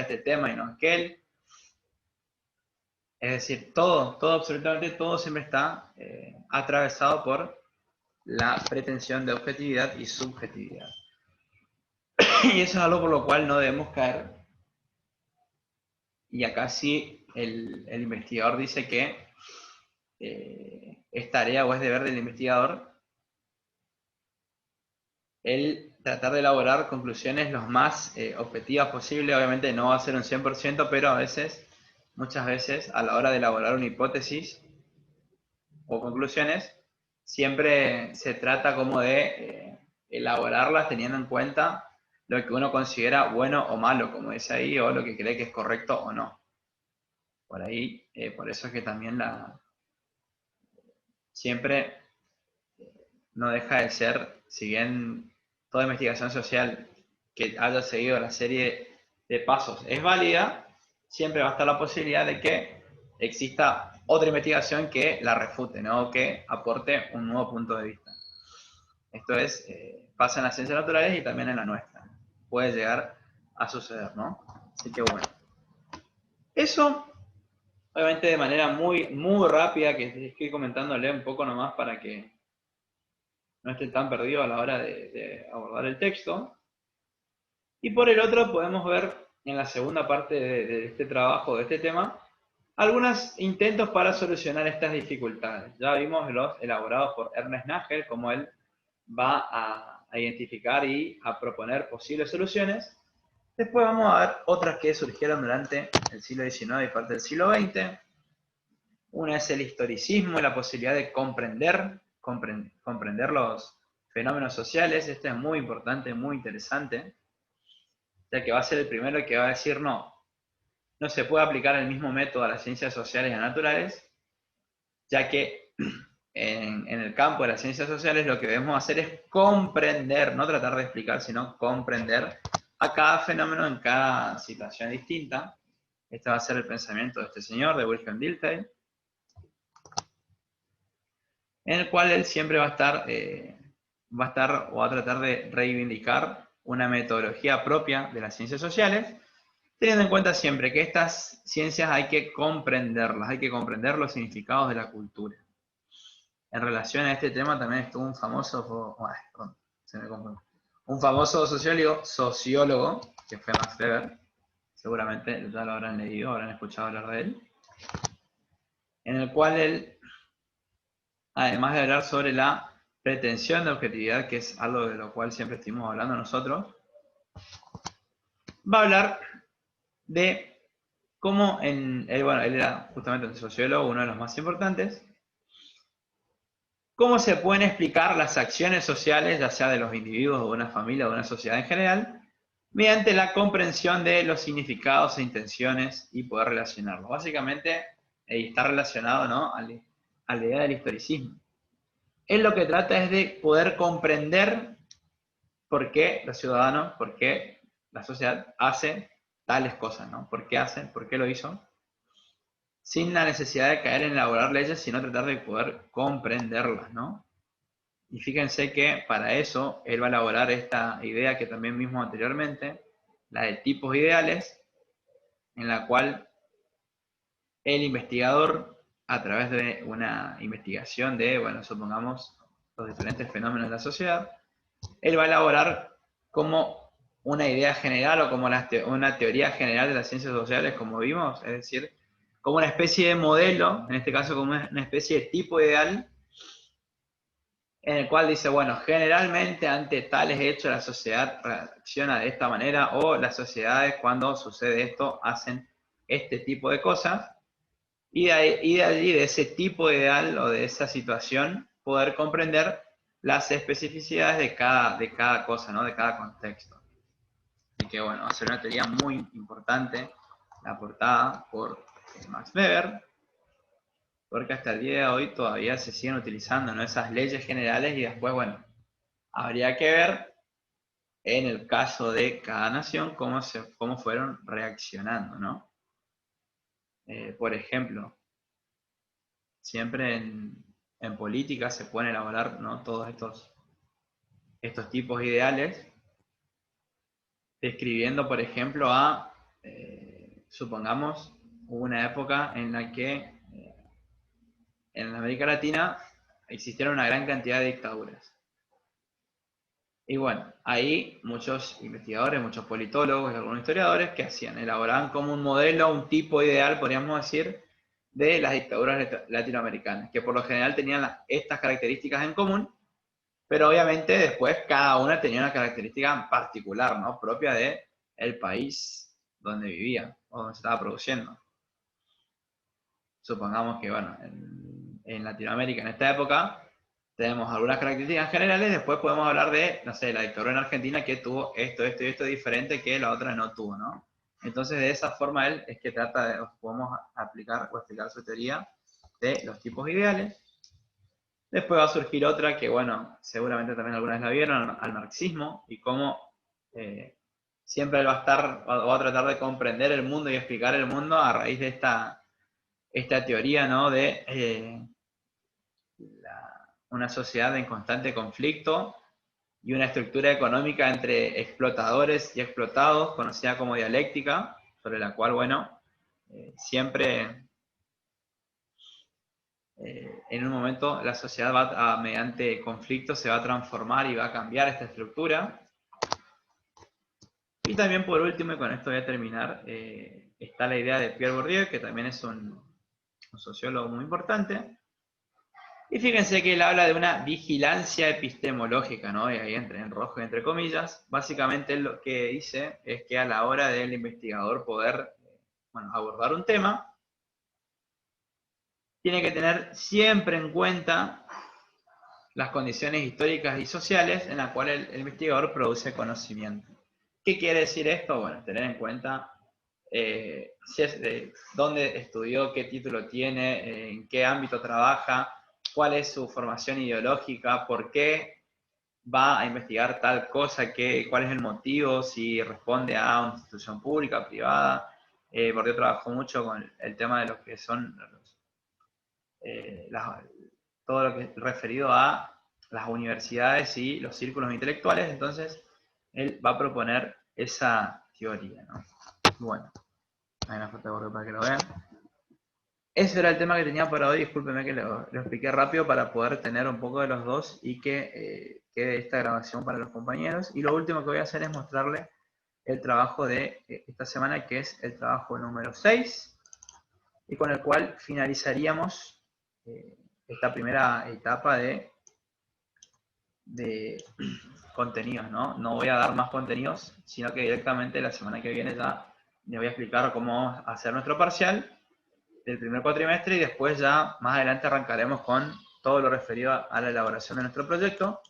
este tema y no aquel. Es decir, todo, absolutamente todo siempre está atravesado por la pretensión de objetividad y subjetividad. Y eso es algo por lo cual no debemos caer. Y acá sí el investigador dice que es tarea o es deber del investigador el tratar de elaborar conclusiones lo más objetivas posible. Obviamente no va a ser un 100%, pero a veces, muchas veces, a la hora de elaborar una hipótesis o conclusiones, siempre se trata como de elaborarlas teniendo en cuenta lo que uno considera bueno o malo, como dice ahí, o lo que cree que es correcto o no. Por ahí, por eso es que también siempre no deja de ser, si bien toda investigación social que haya seguido la serie de pasos es válida, siempre va a estar la posibilidad de que exista otra investigación que la refute, ¿no? O que aporte un nuevo punto de vista. Esto es, pasa en las ciencias naturales y también en la nuestra. Puede llegar a suceder, ¿no? Así que bueno. Eso, obviamente de manera muy, muy rápida, que estoy comentándole un poco nomás para que no estén tan perdidos a la hora de abordar el texto. Y por el otro podemos ver en la segunda parte de este trabajo, de este tema, algunos intentos para solucionar estas dificultades. Ya vimos los elaborados por Ernest Nagel, cómo él va a identificar y a proponer posibles soluciones. Después vamos a ver otras que surgieron durante el siglo XIX y parte del siglo XX. Una es el historicismo y la posibilidad de comprender los fenómenos sociales. Este es muy importante, muy interesante, ya que va a ser el primero que va a decir no se puede aplicar el mismo método a las ciencias sociales y naturales, ya que en el campo de las ciencias sociales lo que debemos hacer es comprender, no tratar de explicar, sino comprender a cada fenómeno en cada situación distinta. Este va a ser el pensamiento de este señor, de Wilhelm Dilthey, en el cual él siempre va a estar o va a tratar de reivindicar una metodología propia de las ciencias sociales, teniendo en cuenta siempre que estas ciencias hay que comprenderlas, hay que comprender los significados de la cultura. En relación a este tema también estuvo un famoso, un famoso sociólogo, que fue Max Weber, seguramente ya lo habrán leído, habrán escuchado hablar de él, en el cual él, además de hablar sobre la pretensión de objetividad, que es algo de lo cual siempre estuvimos hablando nosotros, va a hablar de cómo él era justamente un sociólogo, uno de los más importantes, cómo se pueden explicar las acciones sociales, ya sea de los individuos o de una familia o de una sociedad en general, mediante la comprensión de los significados e intenciones y poder relacionarlos. Básicamente, está relacionado, ¿no?, a la idea del historicismo. Él lo que trata es de poder comprender por qué los ciudadanos, por qué la sociedad hace tales cosas, ¿no? ¿Por qué hacen? ¿Por qué lo hizo? Sin la necesidad de caer en elaborar leyes, sino tratar de poder comprenderlas, ¿no? Y fíjense que para eso él va a elaborar esta idea que también vimos anteriormente, la de tipos ideales, en la cual el investigador, a través de una investigación de, bueno, supongamos, los diferentes fenómenos de la sociedad, él va a elaborar como una idea general o como una teoría general de las ciencias sociales, como vimos, es decir, como una especie de modelo, en este caso como una especie de tipo ideal, en el cual dice, bueno, generalmente ante tales hechos la sociedad reacciona de esta manera, o las sociedades cuando sucede esto hacen este tipo de cosas, y de allí, de ese tipo de ideal o de esa situación, poder comprender las especificidades de cada cosa, ¿no?, de cada contexto. Así que bueno, va a ser una teoría muy importante, aportada por Max Weber, porque hasta el día de hoy todavía se siguen utilizando, ¿no?, esas leyes generales, y después, bueno, habría que ver en el caso de cada nación cómo fueron reaccionando, ¿no? Por ejemplo, siempre en política se pueden elaborar, ¿no?, todos estos tipos ideales, describiendo, por ejemplo, a supongamos, hubo una época en la que en América Latina existieron una gran cantidad de dictaduras. Y bueno, ahí muchos investigadores, muchos politólogos y algunos historiadores, ¿qué hacían? Elaboraban como un modelo, un tipo ideal, podríamos decir, de las dictaduras latinoamericanas, que por lo general tenían estas características en común, pero obviamente después cada una tenía una característica particular, ¿no? Propia del país donde vivía o donde se estaba produciendo. Supongamos que, bueno, en Latinoamérica en esta época tenemos algunas características generales, después podemos hablar de, no sé, la dictadura en Argentina que tuvo esto, esto y esto diferente que la otra no tuvo, ¿no? Entonces de esa forma él es que trata de, podemos aplicar o explicar su teoría de los tipos ideales. Después va a surgir otra que, bueno, seguramente también algunas la vieron, al marxismo, y cómo siempre él va a tratar de comprender el mundo y explicar el mundo a raíz de esta teoría, ¿no? De una sociedad en constante conflicto y una estructura económica entre explotadores y explotados, conocida como dialéctica, sobre la cual, bueno, siempre en un momento la sociedad mediante conflictos se va a transformar y va a cambiar esta estructura. Y también por último, y con esto voy a terminar, está la idea de Pierre Bourdieu, que también es un sociólogo muy importante. Y fíjense que él habla de una vigilancia epistemológica, ¿no? Y ahí en rojo y entre comillas. Básicamente él lo que dice es que a la hora del investigador poder abordar un tema, tiene que tener siempre en cuenta las condiciones históricas y sociales en las cuales el investigador produce conocimiento. ¿Qué quiere decir esto? Bueno, tener en cuenta dónde estudió, qué título tiene, en qué ámbito trabaja, cuál es su formación ideológica, por qué va a investigar tal cosa, cuál es el motivo, si responde a una institución pública, privada, porque yo trabajo mucho con el tema de lo que son todo lo que es referido a las universidades y los círculos intelectuales. Entonces él va a proponer esa teoría, ¿no? Bueno, hay una foto de bordo para que lo vean. Ese era el tema que tenía para hoy. Discúlpenme que lo expliqué rápido para poder tener un poco de los dos y que quede esta grabación para los compañeros. Y lo último que voy a hacer es mostrarles el trabajo de esta semana, que es el trabajo número 6, y con el cual finalizaríamos esta primera etapa de contenidos, ¿no? No voy a dar más contenidos, sino que directamente la semana que viene ya les voy a explicar cómo vamos a hacer nuestro parcial del primer cuatrimestre, y después ya más adelante arrancaremos con todo lo referido a la elaboración de nuestro proyecto.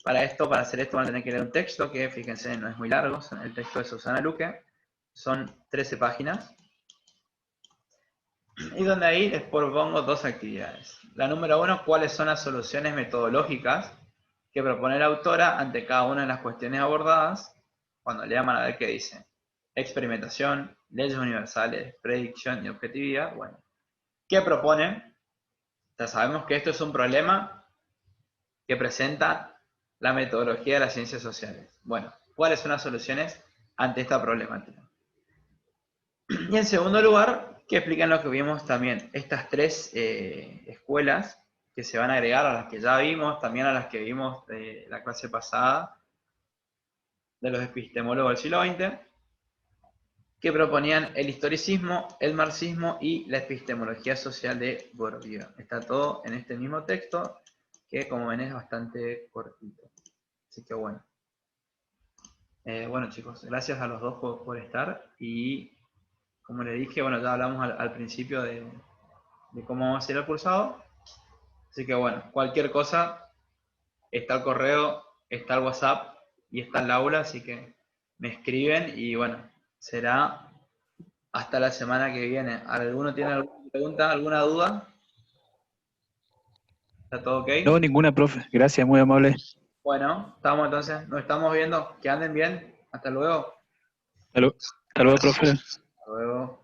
Para hacer esto van a tener que leer un texto que, fíjense, no es muy largo, el texto de Susana Luque, son 13 páginas, y donde ahí les propongo dos actividades. La número 1, cuáles son las soluciones metodológicas que propone la autora ante cada una de las cuestiones abordadas. Cuando lean van a ver qué dice: experimentación, leyes universales, predicción y objetividad. Bueno, ¿qué proponen? Ya sabemos que esto es un problema que presenta la metodología de las ciencias sociales. Bueno, ¿cuáles son las soluciones ante esta problemática? Y en segundo lugar, que explican lo que vimos también, estas tres escuelas que se van a agregar a las que ya vimos, también a las que vimos de la clase pasada, de los epistemólogos del siglo XX, que proponían el historicismo, el marxismo y la epistemología social de Bourdieu. Está todo en este mismo texto, que como ven es bastante cortito. Así que bueno. Bueno chicos, gracias a los dos por estar, y como les dije, bueno, ya hablamos al principio de cómo vamos a hacer el cursado. Así que bueno, cualquier cosa, está el correo, está el WhatsApp y está el aula, así que me escriben y bueno, será hasta la semana que viene. ¿Alguno tiene alguna pregunta, alguna duda? ¿Está todo ok? No, ninguna, profe. Gracias, muy amable. Bueno, estamos entonces, nos estamos viendo. Que anden bien. Hasta luego. Hasta luego, profe. Hasta luego.